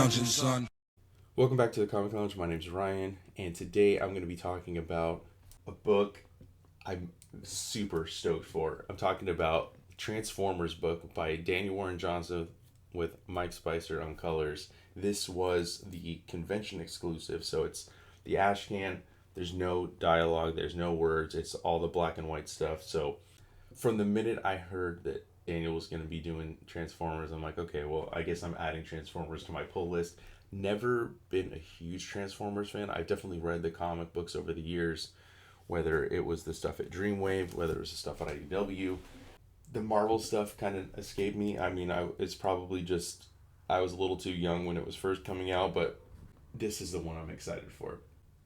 lounging, son. Welcome back to the Comic Lounge. My name's Ryan, and today I'm going to be talking about a book I'm super stoked for. I'm talking about Transformers book by Daniel Warren Johnson with Mike Spicer on colors. This was the convention exclusive, so it's the Ashcan. There's no dialogue, there's no words, it's all the black and white stuff. So from the minute I heard that Daniel was going to be doing Transformers, I'm like, okay, well, I guess I'm adding Transformers to my pull list. Never been a huge Transformers fan. I've definitely read the comic books over the years, whether it was the stuff at Dreamwave, whether it was the stuff at IDW. The Marvel stuff kind of escaped me. I mean, it's probably just I was a little too young when it was first coming out, but this is the one I'm excited for.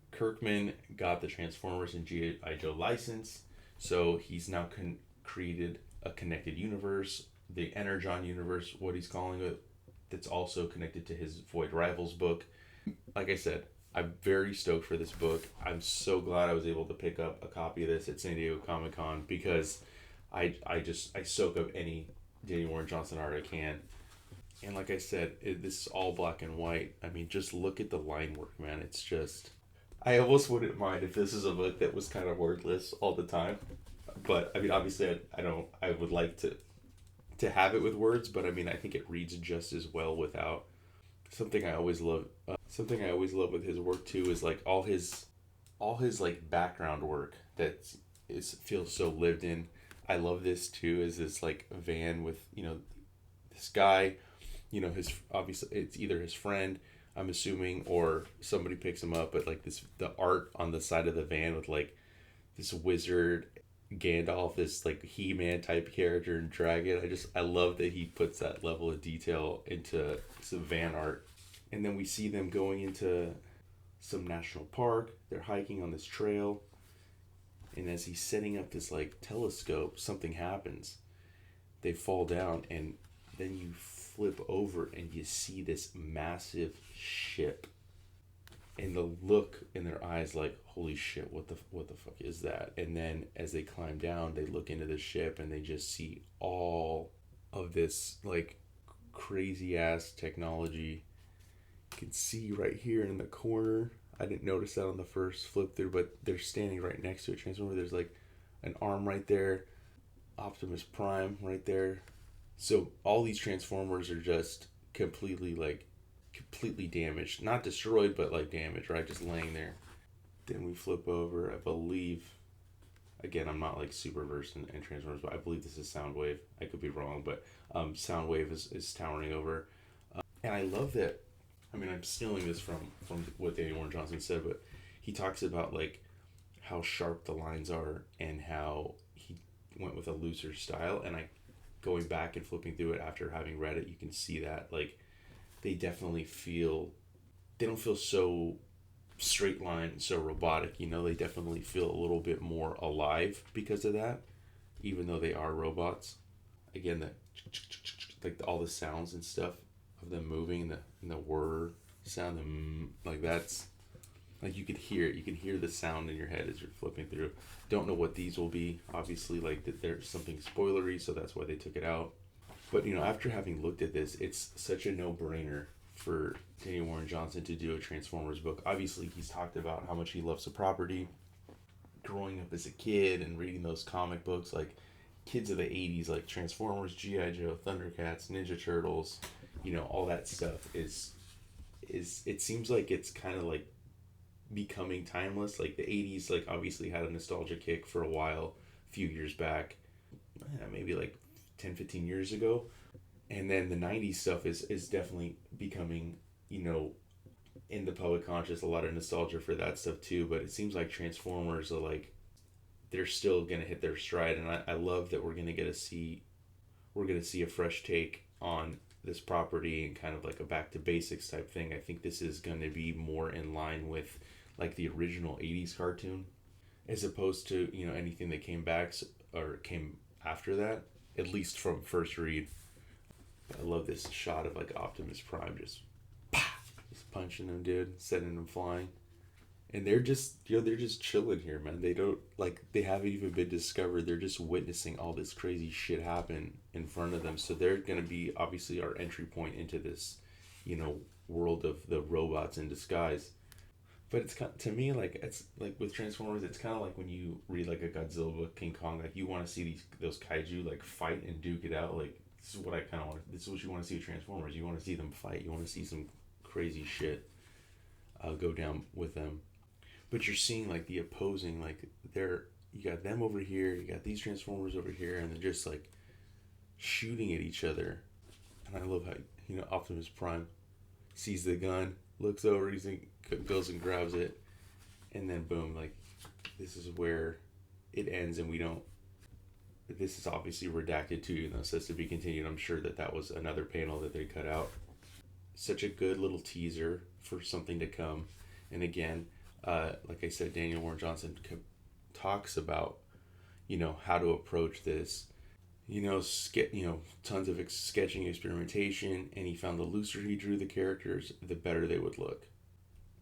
Kirkman got the Transformers and G.I. Joe license, so he's now created a connected universe, the Energon universe, what he's calling it, that's also connected to his Void Rivals book. Like I said, I'm very stoked for this book. I'm so glad I was able to pick up a copy of this at San Diego Comic Con because I soak up any Daniel Warren Johnson art I can. And like I said, this is all black and white. I mean, just look at the line work, man. It's just, I almost wouldn't mind if this is a book that was kind of wordless all the time. But I mean, obviously, I would like to have it with words, but I mean, I think it reads just as well without. Something I always love. Something I always love with his work too is like all his like background work that feels so lived in. I love this too. Is this like van with this guy, his obviously it's either his friend, I'm assuming, or somebody picks him up, but like the art on the side of the van with like this wizard Gandalf, this like He-Man type character and dragon. I love that he puts that level of detail into some van art. And then we see them going into some national park. They're hiking on this trail. And as he's setting up this like telescope, something happens. They fall down, and then you flip over and you see this massive ship. And the look in their eyes, like, holy shit, what the fuck is that? And then as they climb down, they look into the ship and they just see all of this like crazy ass technology. You can see right here in the corner. I didn't notice that on the first flip through, but they're standing right next to a Transformer. There's like an arm right there, Optimus Prime right there. So all these Transformers are just completely damaged, not destroyed, but like damaged, right? Just laying there. Then we flip over. I believe, again, I'm not like super versed in Transformers, but I believe this is Soundwave. I could be wrong, but Soundwave is towering over, and I love that. I mean, I'm stealing this from what Daniel Warren Johnson said, but he talks about like how sharp the lines are and how he went with a looser style. And I, going back and flipping through it after having read it, you can see that like they definitely they don't feel so straight line, so robotic. They definitely feel a little bit more alive because of that, even though they are robots. Again, like all the sounds and stuff of them moving, and the whir sound, like that's like you could hear it. You can hear the sound in your head as you're flipping through. Don't know what these will be. Obviously, like there's something spoilery, so that's why they took it out. But after having looked at this, it's such a no-brainer for Daniel Warren Johnson to do a Transformers book. Obviously, he's talked about how much he loves the property, growing up as a kid and reading those comic books, like kids of the '80s, like Transformers, G.I. Joe, Thundercats, Ninja Turtles. All that stuff is it seems like it's kind of like becoming timeless. Like the '80s, like obviously had a nostalgia kick for a while, a few years back, maybe like 10-15 years ago. And then the '90s stuff is definitely becoming in the public conscious, a lot of nostalgia for that stuff too. But it seems like Transformers are like they're still gonna hit their stride. And I love that we're gonna see a fresh take on this property and kind of like a back to basics type thing. I think this is going to be more in line with like the original '80s cartoon, as opposed to anything that came back or came after that, at least from first read. I love this shot of like Optimus Prime just punching him, dude, sending him flying. And they're just they're just chilling here, man. They don't like they haven't even been discovered. They're just witnessing all this crazy shit happen in front of them. So they're gonna be obviously our entry point into this, world of the robots in disguise. But it's kind to me like it's like with Transformers, it's kind of like when you read like a Godzilla book, King Kong. Like you want to see those kaiju like fight and duke it out. Like this is what I kind of want. This is what you want to see with Transformers. You want to see them fight. You want to see some crazy shit go down with them. But you're seeing like the opposing like they're you got them over here, you got these Transformers over here, and they're just like shooting at each other. And I love how Optimus Prime sees the gun, looks over, goes and grabs it, and then boom, like this is where it ends, and we don't. This is obviously redacted too, says to be continued. I'm sure that was another panel that they cut out. Such a good little teaser for something to come, and again, like I said, Daniel Warren Johnson talks about, how to approach this. Tons of sketching experimentation, and he found the looser he drew the characters, the better they would look.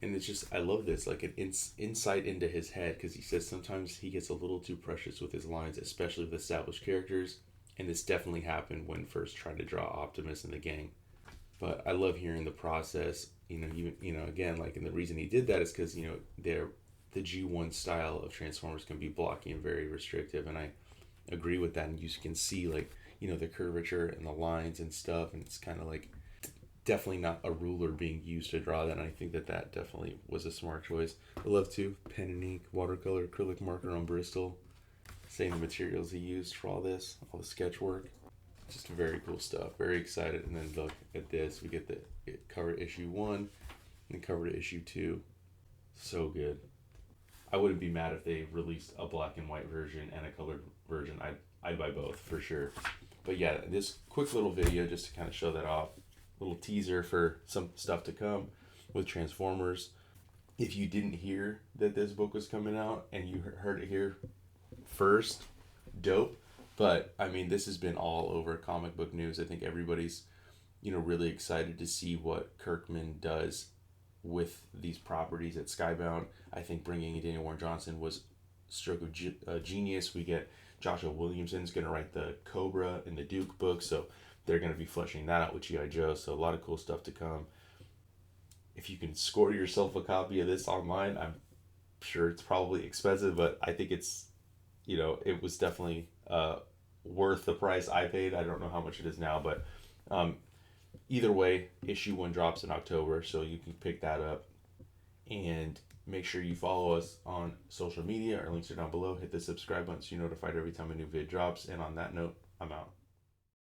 And it's just, I love this, like an insight into his head, because he says sometimes he gets a little too precious with his lines, especially with established characters, and this definitely happened when first trying to draw Optimus and the gang. But I love hearing the process, again, like, and the reason he did that is because, the G1 style of Transformers can be blocky and very restrictive, and I agree with that, and you can see like the curvature and the lines and stuff, and it's kind of like definitely not a ruler being used to draw that, and I think that definitely was a smart choice. I love too pen and ink, watercolor, acrylic marker on Bristol, saying the materials he used for all this, all the sketch work. Just very cool stuff, very excited. And then look at this, we get the cover to issue 1 and cover to issue 2. So good. I wouldn't be mad if they released a black and white version and a colored version. I'd buy both for sure. But yeah, this quick little video just to kind of show that off. Little teaser for some stuff to come with Transformers. If you didn't hear that this book was coming out and you heard it here first, dope. But I mean, this has been all over comic book news. I think everybody's, really excited to see what Kirkman does with these properties at Skybound. I think bringing in Daniel Warren Johnson was stroke of genius. We get Joshua Williamson's going to write the Cobra and the Duke book, so they're going to be fleshing that out with G.I. Joe, so a lot of cool stuff to come. If you can score yourself a copy of this online, I'm sure it's probably expensive, but I think it's, it was definitely worth the price I paid. I don't know how much it is now, but either way, issue 1 drops in October, so you can pick that up. And make sure you follow us on social media. Our links are down below. Hit the subscribe button so you're notified every time a new vid drops. And on that note, I'm out.